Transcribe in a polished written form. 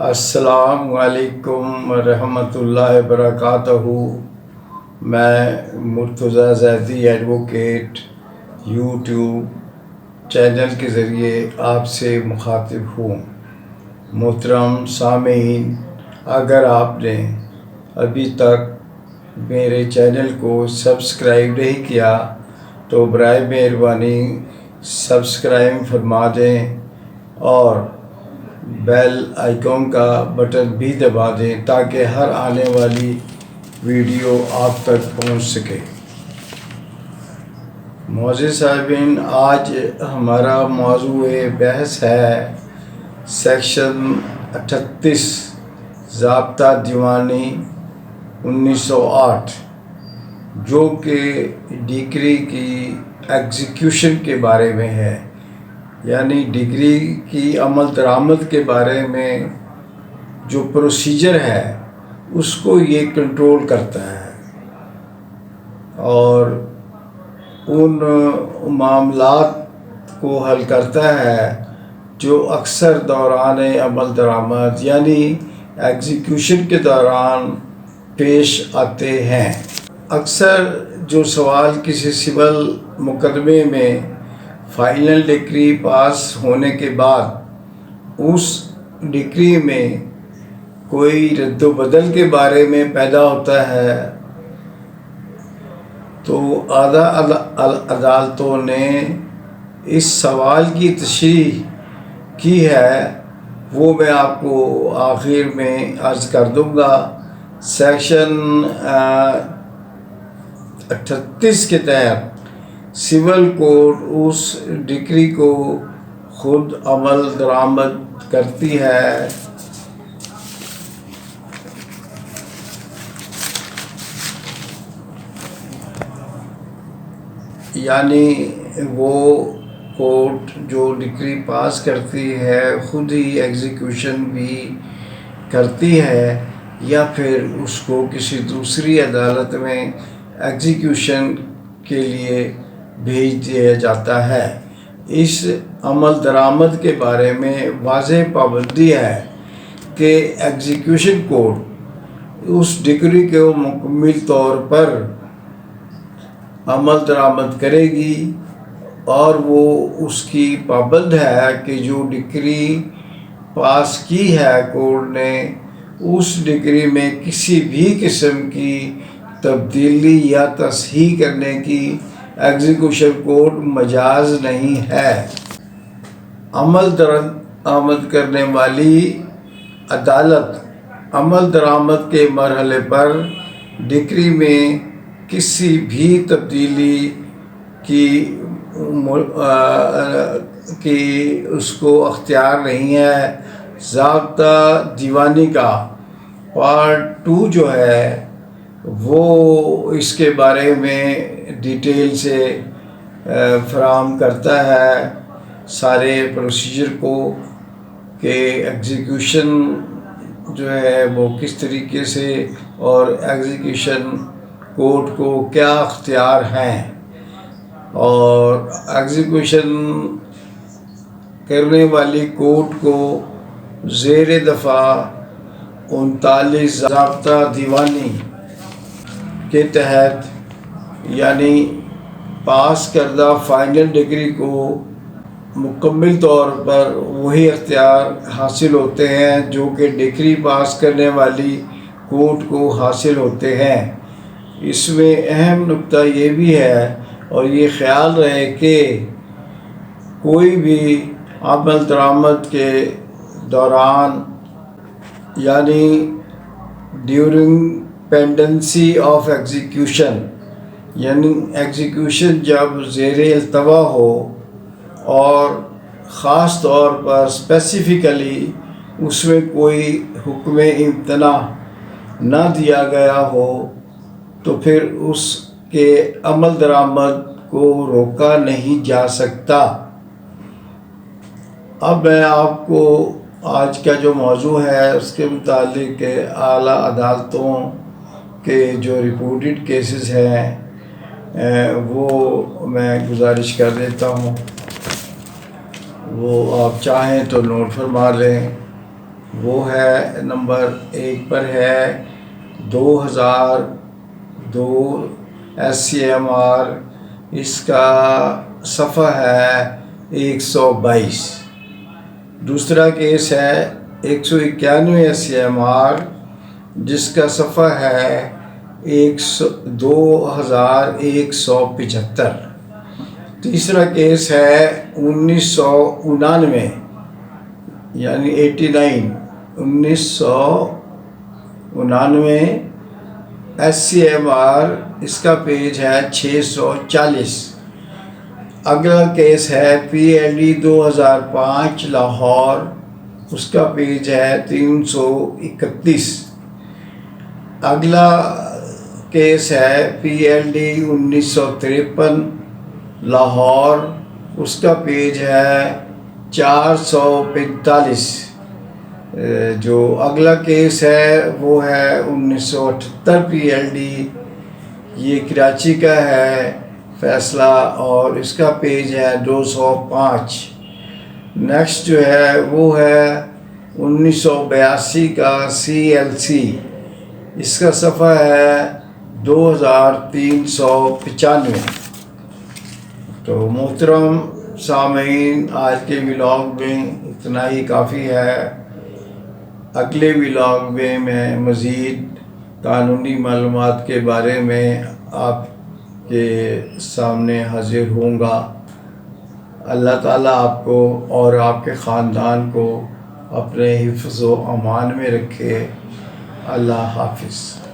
السلام علیکم ورحمۃ اللہ وبرکاتہ۔ میں Murtaza Zaidi advocate YouTube channel کے ذریعے آپ سے مخاطب ہوں۔ محترم سامعین، اگر آپ نے ابھی تک میرے چینل کو سبسکرائب نہیں کیا تو برائے مہربانی سبسکرائب فرما دیں اور بیل آئیکن کا بٹن بھی دبا دیں تاکہ ہر آنے والی ویڈیو آپ تک پہنچ سکے۔ معزز صاحبین، آج ہمارا موضوع بحث ہے سیکشن 38 ضابطہ دیوانی 1908، جو کہ ڈگری کی ایگزیکیوشن کے بارے میں ہے، یعنی ڈگری کی عمل درآمد کے بارے میں جو پروسیجر ہے اس کو یہ کنٹرول کرتا ہے اور ان معاملات کو حل کرتا ہے جو اکثر دوران عمل درآمد یعنی ایگزیکیوشن کے دوران پیش آتے ہیں۔ اکثر جو سوال کسی سول مقدمے میں فائنل ڈگری پاس ہونے کے بعد اس ڈگری میں کوئی رد و بدل کے بارے میں پیدا ہوتا ہے تو عدالتوں نے اس سوال کی تشریح کی ہے، وہ میں آپ کو آخر میں عرض کر دوں گا۔ سیکشن 38 کے تحت سول کوڈ اس ڈگری کو خود عمل درآمد کرتی ہے، یعنی وہ کورٹ جو ڈگری پاس کرتی ہے خود ہی ایگزیکیوشن بھی کرتی ہے یا پھر اس کو کسی دوسری عدالت میں ایگزیکیوشن کے لیے بھیج دیا جاتا ہے۔ اس عمل درآمد کے بارے میں واضح پابندی ہے کہ ایگزیکیوشن کورٹ اس ڈگری کو مکمل طور پر عمل درآمد کرے گی اور وہ اس کی پابند ہے کہ جو ڈگری پاس کی ہے کورٹ نے اس ڈگری میں کسی بھی قسم کی تبدیلی یا تصحیح کرنے کی ایگزیکیوشن کوڈ مجاز نہیں ہے۔ عمل درآمد کرنے والی عدالت عمل درآمد کے مرحلے پر ڈگری میں کسی بھی تبدیلی کی اس کو اختیار نہیں ہے۔ ضابطہ دیوانی کا پارٹ 2 جو ہے وہ اس کے بارے میں ڈیٹیل سے فراہم کرتا ہے سارے پروسیجر کو کہ ایگزیکیوشن جو ہے وہ کس طریقے سے اور ایگزیکیوشن کورٹ کو کیا اختیار ہیں، اور ایگزیکیوشن کرنے والی کورٹ کو زیر دفعہ 39 ضابطہ دیوانی کے تحت یعنی پاس کردہ فائنل ڈگری کو مکمل طور پر وہی اختیار حاصل ہوتے ہیں جو کہ ڈگری پاس کرنے والی کورٹ کو حاصل ہوتے ہیں۔ اس میں اہم نکتہ یہ بھی ہے اور یہ خیال رہے کہ کوئی بھی عمل درآمد کے دوران یعنی ڈیورنگ پینڈنسی آف ایگزیکیوشن، یعنی ایگزیکیوشن جب زیر التوا ہو اور خاص طور پر اسپیسیفکلی اس میں کوئی حکم امتناع نہ دیا گیا ہو تو پھر اس کے عمل درآمد کو روکا نہیں جا سکتا۔ اب میں آپ کو آج کا جو موضوع ہے اس کے متعلق اعلیٰ عدالتوں کے جو رپورٹڈ کیسز ہیں وہ میں گزارش کر دیتا ہوں، وہ آپ چاہیں تو نوٹ فرما لیں۔ وہ ہے نمبر 1 پر ہے 2002 SCMR، اس کا صفحہ ہے 122۔ دوسرا کیس ہے 191 SCMR، جس کا صفحہ ہے 2175۔ تیسرا کیس ہے 1999 یعنی 1999 SCMR، اس کا پیج ہے 640۔ اگلا کیس ہے PLD 2005 لاہور، اس کا پیج ہے 331۔ اگلا کیس ہے PLD 1953 لاہور، اس کا پیج ہے 445۔ جو اگلا کیس ہے وہ ہے 1978 PLD، یہ کراچی کا ہے فیصلہ، اور اس کا پیج ہے 205۔ نیکسٹ جو ہے وہ ہے 1982 کا CLC، اس کا صفحہ ہے 2395۔ تو محترم سامعین، آج کے ولاگ میں اتنا ہی کافی ہے۔ اگلے ولاگ میں میں مزید قانونی معلومات کے بارے میں آپ کے سامنے حاضر ہوں گا۔ اللہ تعالیٰ آپ کو اور آپ کے خاندان کو اپنے حفظ و امان میں رکھے۔ اللہ حافظ۔